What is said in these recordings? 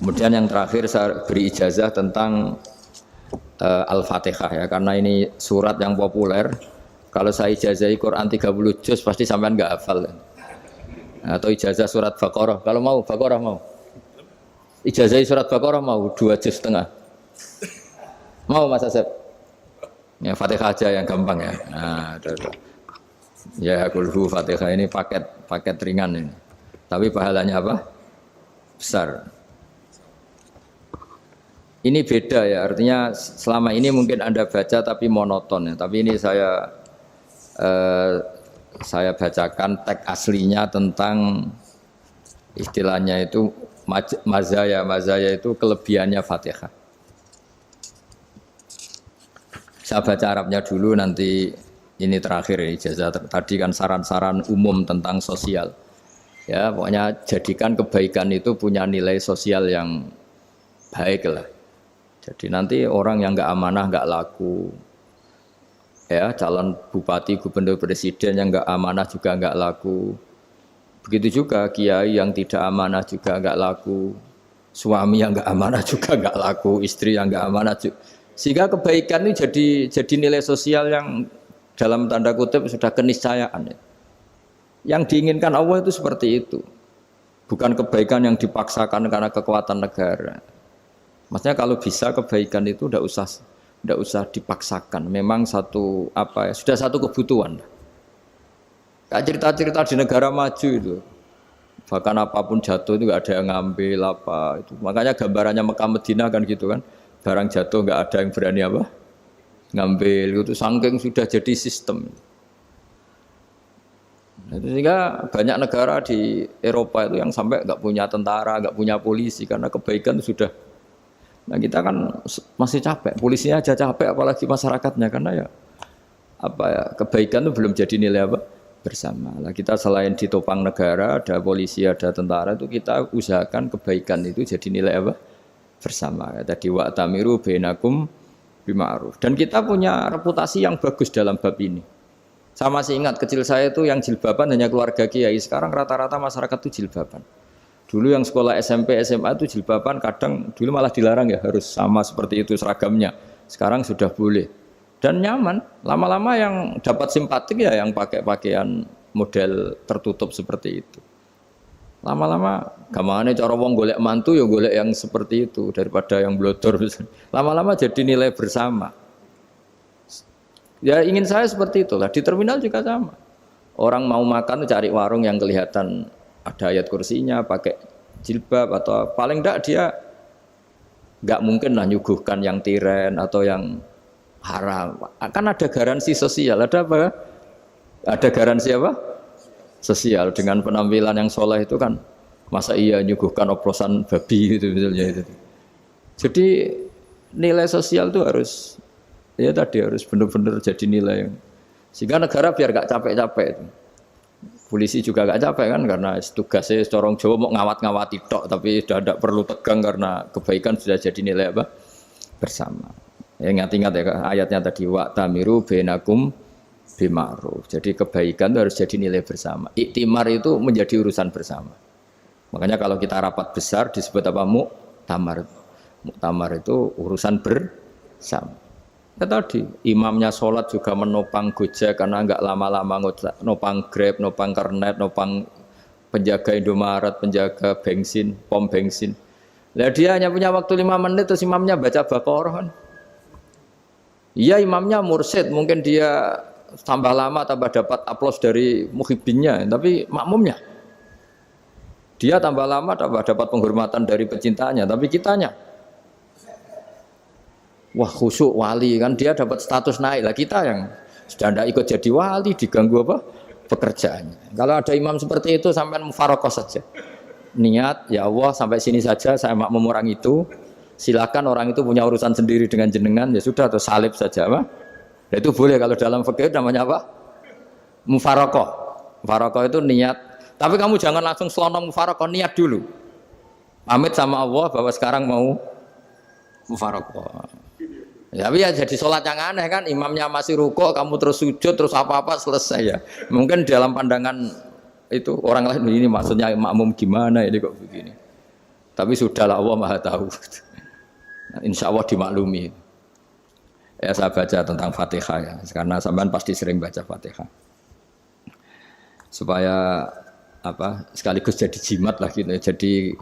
Kemudian yang terakhir saya beri ijazah tentang Al-Fatihah ya, karena ini surat yang populer. Kalau saya ijazahi Quran 30 juz pasti sampean nggak hafal. Atau ijazah surat Baqarah. Kalau mau Baqarah mau. Ijazahi surat Baqarah mau 2 juz setengah. Mau Mas Asep? Ya Fatihah aja yang gampang ya. Nah, udah. Ya kulhu Fatihah ini paket ringan ini. Tapi pahalanya apa? Besar. Ini beda ya, artinya selama ini mungkin Anda baca tapi monoton ya. Tapi ini saya bacakan teks aslinya tentang istilahnya itu mazaya. Mazaya itu kelebihannya Fatihah. Saya baca Arabnya dulu, nanti ini terakhir ya, ijazah tadi kan saran-saran umum tentang sosial. Ya, pokoknya jadikan kebaikan itu punya nilai sosial yang baik lah. Jadi nanti orang yang nggak amanah nggak laku, ya calon bupati, gubernur, presiden yang nggak amanah juga nggak laku. Begitu juga kiai yang tidak amanah juga nggak laku, suami yang nggak amanah juga nggak laku, istri yang nggak amanah juga. Sehingga kebaikan ini jadi nilai sosial yang dalam tanda kutip sudah keniscayaan. Yang diinginkan Allah itu seperti itu, bukan kebaikan yang dipaksakan karena kekuatan negara. Maksudnya kalau bisa kebaikan itu tidak usah dipaksakan. Memang sudah satu kebutuhan. Kayak cerita-cerita di negara maju itu, bahkan apapun jatuh itu nggak ada yang ngambil apa itu. Makanya gambarannya Mekah Medina kan gitu kan, barang jatuh nggak ada yang berani apa ngambil itu, saking sudah jadi sistem. Sehingga banyak negara di Eropa itu yang sampai nggak punya tentara, nggak punya polisi karena kebaikan itu sudah. Nah kita kan masih capek, polisinya aja capek, apalagi masyarakatnya, karena kebaikan itu belum jadi nilai bersama. Nah, kita selain ditopang negara, ada polisi, ada tentara, itu kita usahakan kebaikan itu jadi nilai bersama. Tadi wa'tamiru bainakum bima'ruf. Dan kita punya reputasi yang bagus dalam bab ini. Saya masih ingat kecil saya itu yang jilbaban hanya keluarga kiai. Sekarang rata-rata masyarakat itu jilbaban. Dulu yang sekolah SMP, SMA itu jilbaban kadang dulu malah dilarang ya, harus sama seperti itu seragamnya. Sekarang sudah boleh dan nyaman. Lama-lama yang dapat simpatik ya yang pakai pakaian model tertutup seperti itu. Lama-lama gamane cara wong golek mantu ya golek yang seperti itu daripada yang blodor. Lama-lama jadi nilai bersama. Ya ingin saya seperti itulah. Di terminal juga sama. Orang mau makan cari warung yang kelihatan ada ayat kursinya, pakai jilbab, atau paling enggak dia enggak mungkin lah nyuguhkan yang tiren atau yang haram. Kan ada garansi sosial, ada apa? Ada garansi apa? Sosial dengan penampilan yang soleh itu kan, masa iya nyuguhkan oplosan babi itu misalnya itu. Jadi nilai sosial itu harus benar-benar jadi nilai. Sehingga negara biar enggak capek-capek itu. Polisi juga gak capek kan, karena tugasnya corong Jawa mau ngawat-ngawati tok, tapi sudah tidak perlu tegang karena kebaikan sudah jadi nilai bersama. Ya, ingat-ingat ya ayatnya tadi, wa'tamiru bainakum bima'ruf. Jadi kebaikan itu harus jadi nilai bersama. Iktimar itu menjadi urusan bersama. Makanya kalau kita rapat besar disebut apa? Muktamar. Muktamar itu urusan bersama. Ya tadi, imamnya sholat juga menopang Gojek karena enggak lama-lama nopang Grab, nopang Kernet, nopang penjaga Indomaret, penjaga bensin, pom bensin. Lah dia hanya punya waktu 5 menit terus imamnya baca Baqarah kan. Iya imamnya mursyid, mungkin dia tambah lama tambah dapat aplaus dari muhibbinnya, tapi makmumnya dia tambah lama tambah dapat penghormatan dari pecintanya, tapi kitanya wah khusyuk wali kan, dia dapat status naik lah, kita yang sudah tidak ikut jadi wali diganggu apa pekerjaannya. Kalau ada imam seperti itu sampai mufarokoh saja, niat ya Allah sampai sini saja saya makmum orang itu, silakan orang itu punya urusan sendiri dengan jenengan, ya sudah atau salib saja apa. Nah, itu boleh kalau dalam fikih namanya apa? Mufarokoh. Mufarokoh itu niat, tapi kamu jangan langsung selonong mufarokoh, niat dulu pamit sama Allah bahwa sekarang mau mufarokoh. Ya, tapi ya jadi sholat yang aneh kan, imamnya masih rukuk, kamu terus sujud, terus apa-apa selesai ya. Mungkin dalam pandangan itu orang lain ini maksudnya makmum gimana ini kok begini. Tapi sudahlah Allah Maha tahu. Insya Allah dimaklumi. Ya saya baca tentang Fatihah ya, karena sampean pasti sering baca Fatihah. Supaya apa? Sekaligus jadi jimat lah gitu. Jadi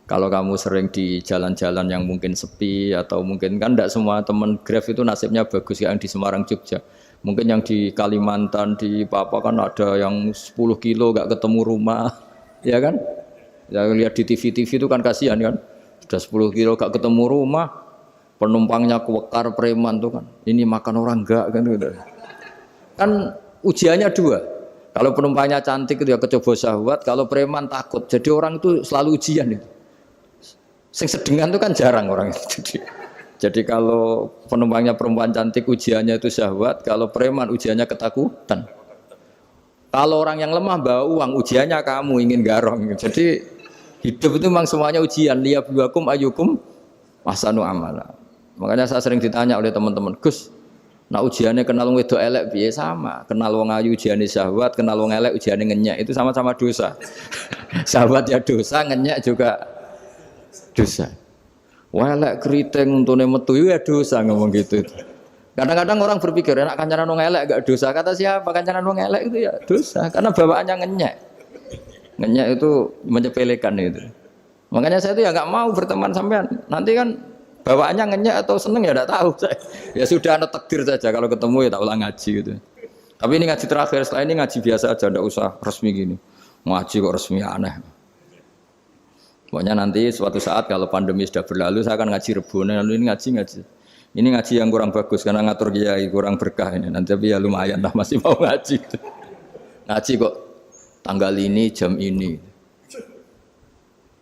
kalau kamu sering di jalan-jalan yang mungkin sepi atau mungkin kan tidak semua teman Grab itu nasibnya bagus yang di Semarang Jogja. Mungkin yang di Kalimantan di Papua kan ada yang 10 kilo gak ketemu rumah, ya kan? Ya lihat di TV-TV itu kan kasihan kan. Sudah 10 kilo gak ketemu rumah, penumpangnya kewekar preman tuh kan. Ini makan orang enggak kan gitu. Kan ujiannya dua. Kalau penumpangnya cantik itu ya kecoba syahwat, kalau preman takut. Jadi orang itu selalu ujian itu. Sing sedengan itu kan jarang orang itu. Jadi kalau penumpangnya perempuan cantik ujiannya itu syahwat, kalau preman ujiannya ketakutan. Kalau orang yang lemah bawa uang ujiannya kamu ingin garong. Jadi hidup itu memang semuanya ujian. Liyabluwakum ayyukum ahsanu amala. Makanya saya sering ditanya oleh teman-teman, Gus, nah ujiannya kenal wong wedok elek piye sama? Kenal wong ayu ujiannya syahwat, kenal wong elek ujiannya ngenyek, itu sama-sama dosa. Syahwat ya dosa, ngenyek juga dosa. Welek keriting untune metu ya dosa ngomong gitu. Kadang-kadang orang berpikir enak kancanan wong elek gak dosa. Kata siapa kancanan wong elek itu ya dosa karena bawaannya ngenyek. Ngenyek itu menyepelekan itu. Makanya saya itu ya nggak mau berteman sampean. Nanti kan bawaannya ngenyek atau seneng ya enggak tahu saya. Ya sudah ada takdir saja kalau ketemu ya tak ulang ngaji gitu. Tapi ini ngaji terakhir, setelah ini ngaji biasa aja enggak usah resmi gini. Ngaji kok resmi aneh. Pokoknya nanti suatu saat kalau pandemi sudah berlalu saya akan ngaji Rebone, lalu ini ngaji. Ini ngaji yang kurang bagus karena ngatur kiai kurang berkah ini. Nanti tapi ya lumayan lah masih mau ngaji. Ngaji kok tanggal ini jam ini.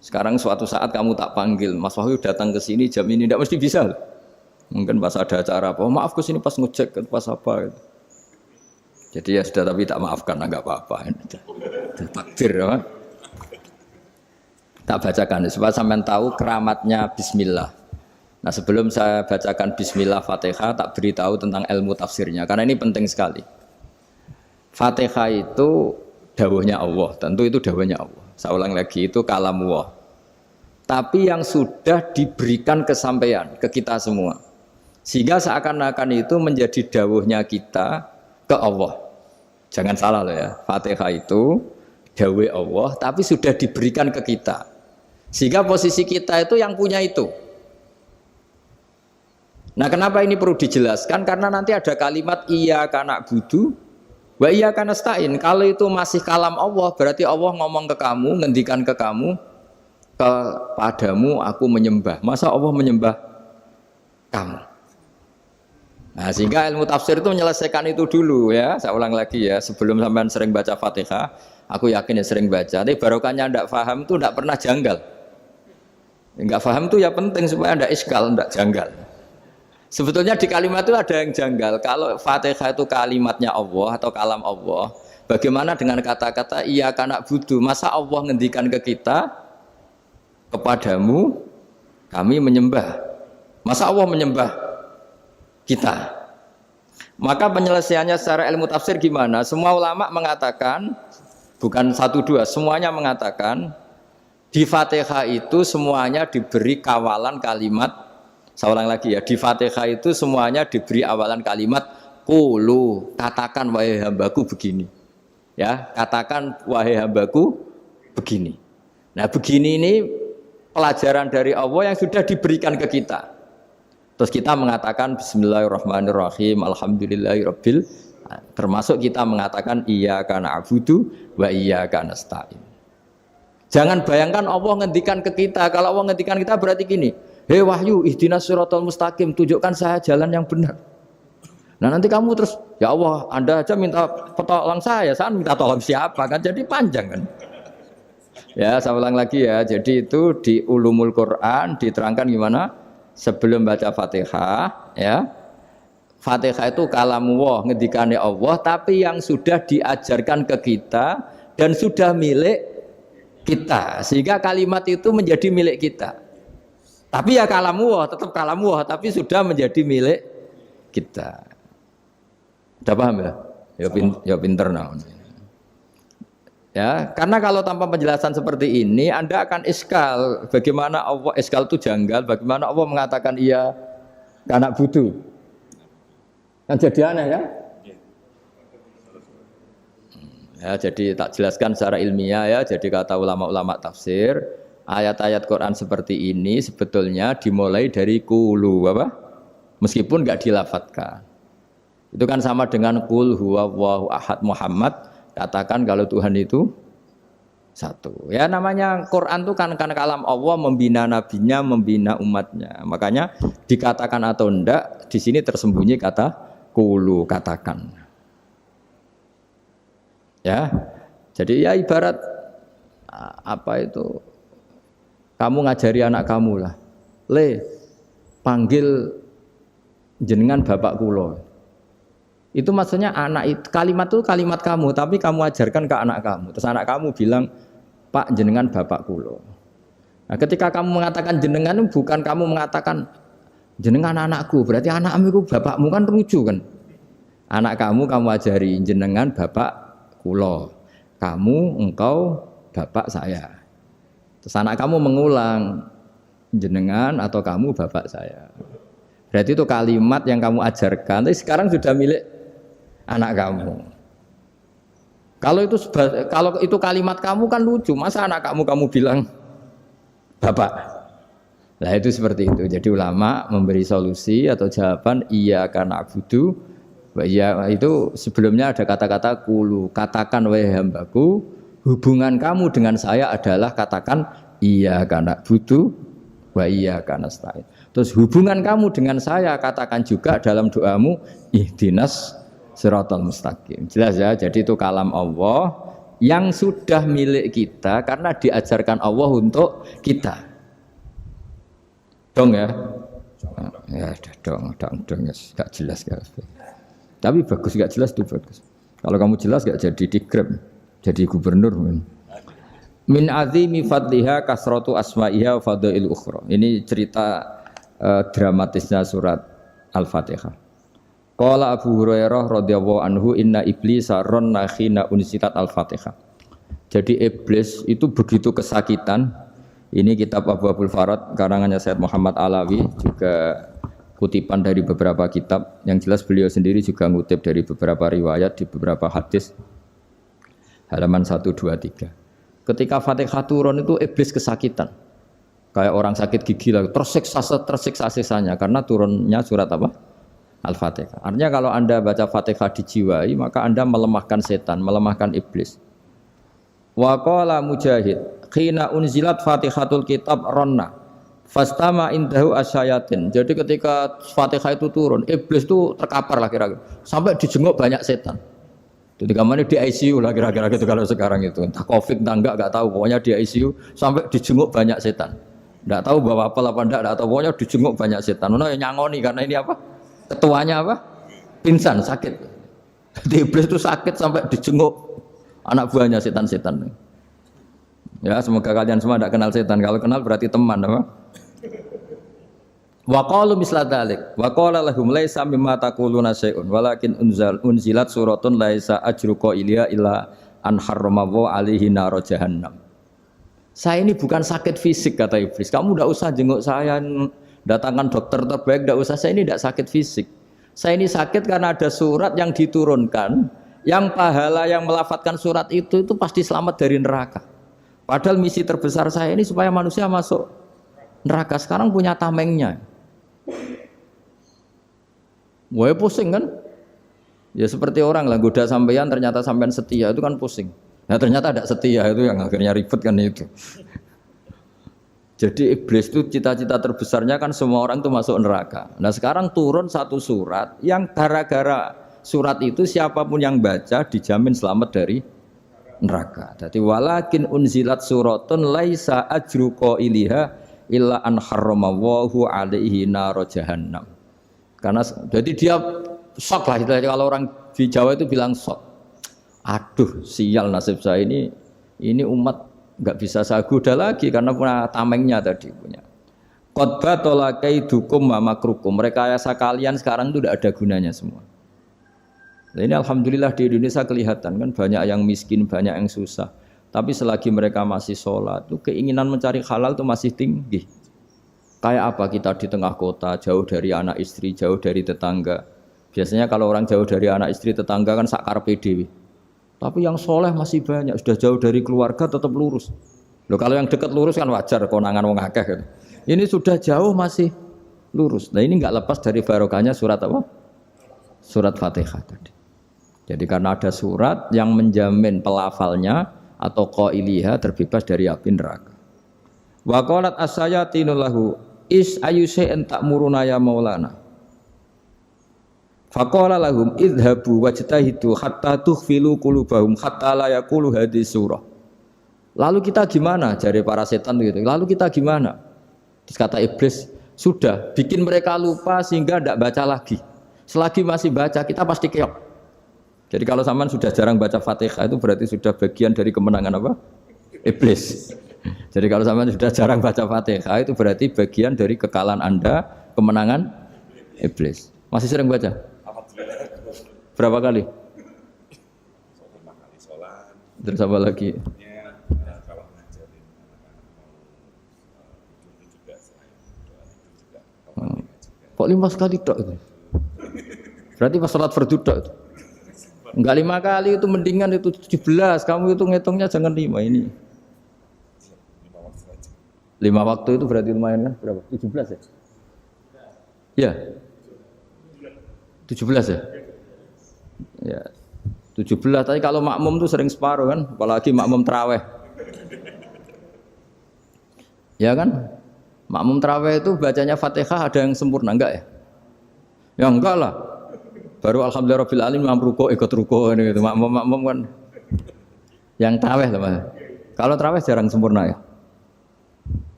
Sekarang suatu saat kamu tak panggil, Mas Wahyu datang ke sini jam ini tidak mesti bisa. Mungkin pas ada acara apa, maaf ke sini pas ngecek pas apa. Jadi ya sudah tapi tak maafkan enggak apa-apa. Takdir ya. Tak bacakan supaya sampean tahu keramatnya bismillah. Nah, sebelum saya bacakan bismillah Fatihah tak beritahu tentang ilmu tafsirnya karena ini penting sekali. Fatihah itu dawuhnya Allah, tentu itu dawuhnya Allah. Saya ulang lagi itu kalamullah. Tapi yang sudah diberikan kesampaian ke kita semua. Sehingga seakan-akan itu menjadi dawuhnya kita ke Allah. Jangan salah loh ya. Fatihah itu dawuh Allah tapi sudah diberikan ke kita. Sehingga posisi kita itu yang punya itu. Nah kenapa ini perlu dijelaskan? Karena nanti ada kalimat iyyaka na'budu wa iyyaka nasta'in. Kalau itu masih kalam Allah, berarti Allah ngomong ke kamu, ngendikan ke kamu, kepadamu aku menyembah. Masa Allah menyembah kamu? Nah sehingga ilmu tafsir itu menyelesaikan itu dulu ya. Saya ulang lagi ya, sebelum sampean sering baca Fatihah, aku yakin ya sering baca. Tapi barokahnya ndak paham itu ndak pernah janggal. Enggak paham itu ya penting supaya ndak iskal, ndak janggal. Sebetulnya di kalimat itu ada yang janggal. Kalau Fatihah itu kalimatnya Allah atau kalam Allah, bagaimana dengan kata-kata iyyaka na'budu? Masa Allah ngendikan ke kita, kepadamu kami menyembah. Masa Allah menyembah kita? Maka penyelesaiannya secara ilmu tafsir gimana? Semua ulama mengatakan, bukan satu dua, semuanya mengatakan di Fatihah itu semuanya diberi kawalan kalimat. Saya ulang lagi ya, di Fatihah itu semuanya diberi awalan kalimat qulu, katakan wahai hambaku begini. Ya, katakan wahai hambaku begini. Nah, begini ini pelajaran dari Allah yang sudah diberikan ke kita. Terus kita mengatakan bismillahirrahmanirrahim, alhamdulillahirabbil, termasuk kita mengatakan iyyaka na'budu wa iyyaka nasta'in. Jangan bayangkan Allah ngendikan ke kita. Kalau Allah ngendikan kita berarti gini, hei Wahyu, ihdinas siratal mustaqim, tunjukkan saya jalan yang benar. Nah nanti kamu terus, ya Allah, Anda aja minta tolong saya minta tolong siapa kan? Jadi panjang kan? Ya, saya ulang lagi ya. Jadi itu di Ulumul Quran diterangkan gimana? Sebelum baca Fatihah, ya. Fatihah itu kalamullah, ngendikane Allah, tapi yang sudah diajarkan ke kita dan sudah milik kita, sehingga kalimat itu menjadi milik kita. Tapi ya kalamullah, tetap kalamullah, tapi sudah menjadi milik kita. Udah paham ya? Ya pinter nah. Ya, karena kalau tanpa penjelasan seperti ini Anda akan iskal. Bagaimana Allah iskal itu janggal, bagaimana Allah mengatakan iya anak butuh. Kan jadi aneh ya? Ya, jadi tak jelaskan secara ilmiah ya. Jadi kata ulama-ulama tafsir, ayat-ayat Quran seperti ini sebetulnya dimulai dari kulu apa? Meskipun nggak dilafatkan. Itu kan sama dengan qul huwallahu ahad Muhammad. Katakan kalau Tuhan itu satu. Ya namanya Quran itu kan kalam Allah membina nabinya, membina umatnya. Makanya dikatakan atau enggak, di sini tersembunyi kata qulu, katakan. Ya. Jadi ya ibarat apa itu? Kamu ngajari anak kamu lah. Le, panggil jenengan bapak kula. Itu maksudnya anak itu, kalimat itu kalimat kamu, tapi kamu ajarkan ke anak kamu. Terus anak kamu bilang, Pak jenengan bapak kulo. Nah, ketika kamu mengatakan jenengan, bukan kamu mengatakan jenengan anakku, berarti anakmu itu bapakmu, kan lucu kan? Anak kamu ajari jenengan bapak kulo. Kamu, engkau, bapak saya. Terus anak kamu mengulang jenengan atau kamu bapak saya. Berarti itu kalimat yang kamu ajarkan, tapi sekarang sudah milik anak kamu. Kalau itu kalimat kamu kan lucu, masa anak kamu bilang bapak. Nah itu seperti itu. Jadi ulama memberi solusi atau jawaban iya karena abudu. Iya itu sebelumnya ada kata-kata kulu, katakan wahai hambaku, hubungan kamu dengan saya adalah katakan iya karena abudu wa iya karena nasta'in. Terus hubungan kamu dengan saya katakan juga dalam doamu ihdinas siratal mustaqim. Jelas ya, jadi itu kalam Allah yang sudah milik kita karena diajarkan Allah untuk kita. Dong ya? Ya dong, gak jelas gak. Tapi bagus gak jelas itu bagus. Kalau kamu jelas gak jadi digrab, jadi gubernur. Min azimi fadliha kasratu asma'iha wa fadail ukhra. Ini cerita dramatisnya surat Al-Fatihah. Qala Abu Hurairah radhiyallahu anhu inna iblisa ranna khina unsilat Al-Fatihah. Jadi iblis itu begitu kesakitan. Ini kitab Abwaabul Farad karangannya Sayyid Muhammad Alawi, juga kutipan dari beberapa kitab. Yang jelas beliau sendiri juga ngutip dari beberapa riwayat di beberapa hadis. Halaman 123. Ketika Fatihah turun itu iblis kesakitan. Kayak orang sakit gigi lah, tersiksa sisanya karena turunnya surat apa? Al-Fatihah. Artinya kalau Anda baca Fatihah dijiwai, maka Anda melemahkan setan, melemahkan iblis. Wa qala Mujahid, khina unzilat Fatihatul kitab ronna fastama indahu asyayatin. Jadi ketika Fatihah itu turun, iblis itu terkapar lah kira-kira. Sampai dijenguk banyak setan. Jadi kemana di ICU lah kira-kira gitu kalau sekarang itu. Entah Covid entah enggak tahu, pokoknya di ICU sampai dijenguk banyak setan. Enggak tahu bawa apa enggak tahu, pokoknya dijenguk banyak setan. Ono yang nyangoni karena ini apa? Ketuanya apa? Pingsan, sakit. Jadi iblis itu sakit sampai dijenguk anak buahnya setan-setan. Ya, semoga kalian semua tidak kenal setan. Kalau kenal berarti teman, apa? Wa qalu misla dzalik. Wa qala lahum laisa mimma taquluna syai'un walakin unzilat suratun laisa ajru qailiha illa an harrama alaihi nar jahannam. Saya ini bukan sakit fisik kata iblis. Kamu tidak usah jenguk saya, datangkan dokter terbaik, tidak usah. Saya ini tidak sakit fisik. Saya ini sakit karena ada surat yang diturunkan, yang pahala yang melafatkan surat itu pasti selamat dari neraka. Padahal misi terbesar saya ini supaya manusia masuk neraka. Sekarang punya tamengnya. Wah pusing kan? Ya seperti orang lah goda sampean, ternyata sampean setia, itu kan pusing. Nah ternyata tidak setia, itu yang akhirnya ribet kan itu. Jadi iblis itu cita-cita terbesarnya kan semua orang itu masuk neraka. Nah sekarang turun satu surat yang gara-gara surat itu siapapun yang baca dijamin selamat dari neraka. Jadi walakin unzilat suratun laisa ajru qailiha illa an harramallahu alaihi nar jahannam. Karena jadi dia shock lah kalau orang di Jawa itu bilang shock. Aduh sial nasib saya ini umat nggak bisa saya goda lagi karena punya tamengnya tadi punya. Qad tolakaidukum wa makrukum. Rekayasa kalian sekarang itu tidak ada gunanya semua. Nah, ini alhamdulillah di Indonesia kelihatan kan banyak yang miskin, banyak yang susah. Tapi selagi mereka masih sholat, itu keinginan mencari halal itu masih tinggi. Kayak apa kita di tengah kota, jauh dari anak istri, jauh dari tetangga. Biasanya kalau orang jauh dari anak istri, tetangga kan sakar PDW. Tapi yang soleh masih banyak, sudah jauh dari keluarga tetap lurus. Loh, kalau yang dekat lurus kan wajar, konangan wong akeh gitu. Ini sudah jauh masih lurus. Nah ini nggak lepas dari barokahnya surat apa? Surat Fatihah tadi. Jadi karena ada surat yang menjamin pelafalnya atau qailiha terbebas dari api neraka. Wa qalat as-sayatinu lahu is ayyusai'in ta'muruna ya maulana. Faqala lahum idhabu wajtahidu hatta tukhfilu qulubahum hatta la yaqulu hadhihi surah. Lalu kita gimana? Jari para setan gitu. Lalu kita gimana? Terus kata iblis, sudah bikin mereka lupa sehingga tidak baca lagi. Selagi masih baca kita pasti keok. Jadi kalau sampean sudah jarang baca Fatihah itu berarti sudah bagian dari kemenangan apa? Iblis. Jadi kalau sampean sudah jarang baca Fatihah itu berarti bagian dari kekalahan Anda, kemenangan iblis. Masih sering baca? Berapa kali? Terus apa lagi? Kok 5 kali tok itu? Berarti pas sholat fardu tok itu. Enggak 5 kali itu mendingan itu 17. Kamu itu ngitungnya jangan 5 ini. 5 waktu itu berarti lumayan kan? Berapa? 17 ya? Iya. 17 ya? Ya. 17, tapi kalau makmum tuh sering separuh kan, apalagi makmum tarawih. Ya kan? Makmum tarawih itu bacanya Fatihah ada yang sempurna enggak ya? Ya enggak lah. Baru alhamdulillahirabbil alamin mampu ruko ikut ruko gitu. Makmum kan yang tarawih lah Mas. Kalau tarawih jarang sempurna ya.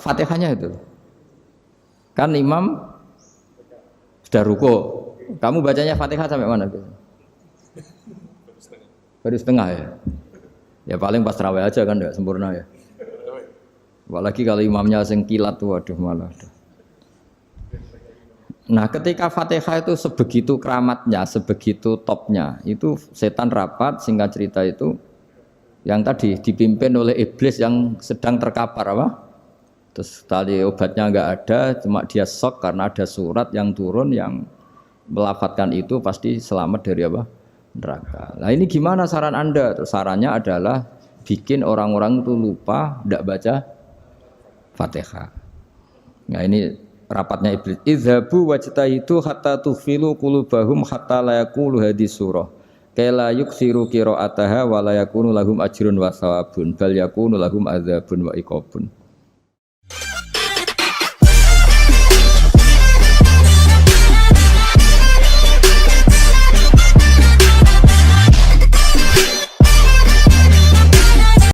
Fatihahnya itu. Kan imam sudah ruko. Kamu bacanya Fatihah sampai mana gitu? Baru setengah ya. Ya paling pas tarawih aja kan enggak sempurna ya. Apalagi kalau imamnya sing kilat tuh waduh malah. Nah, ketika Fatihah itu sebegitu keramatnya, sebegitu topnya, itu setan rapat singkat cerita itu yang tadi dipimpin oleh iblis yang sedang terkapar apa? Terus tali obatnya enggak ada, cuma dia shock karena ada surat yang turun yang melafatkan itu pasti selamat dari apa? Neraka. Nah ini gimana saran Anda? Terus sarannya adalah bikin orang-orang itu lupa, tidak baca Fatihah. Nah ini rapatnya iblis. Idhabu wajtahidu hatta tukhfilu qulubahum hatta la yaqulu hadhihi surah. Kala yuksiru qira'ataha wa la yakunu lahum ajrun wa thawabun bal yakunu lahum adzabun wa iqabun.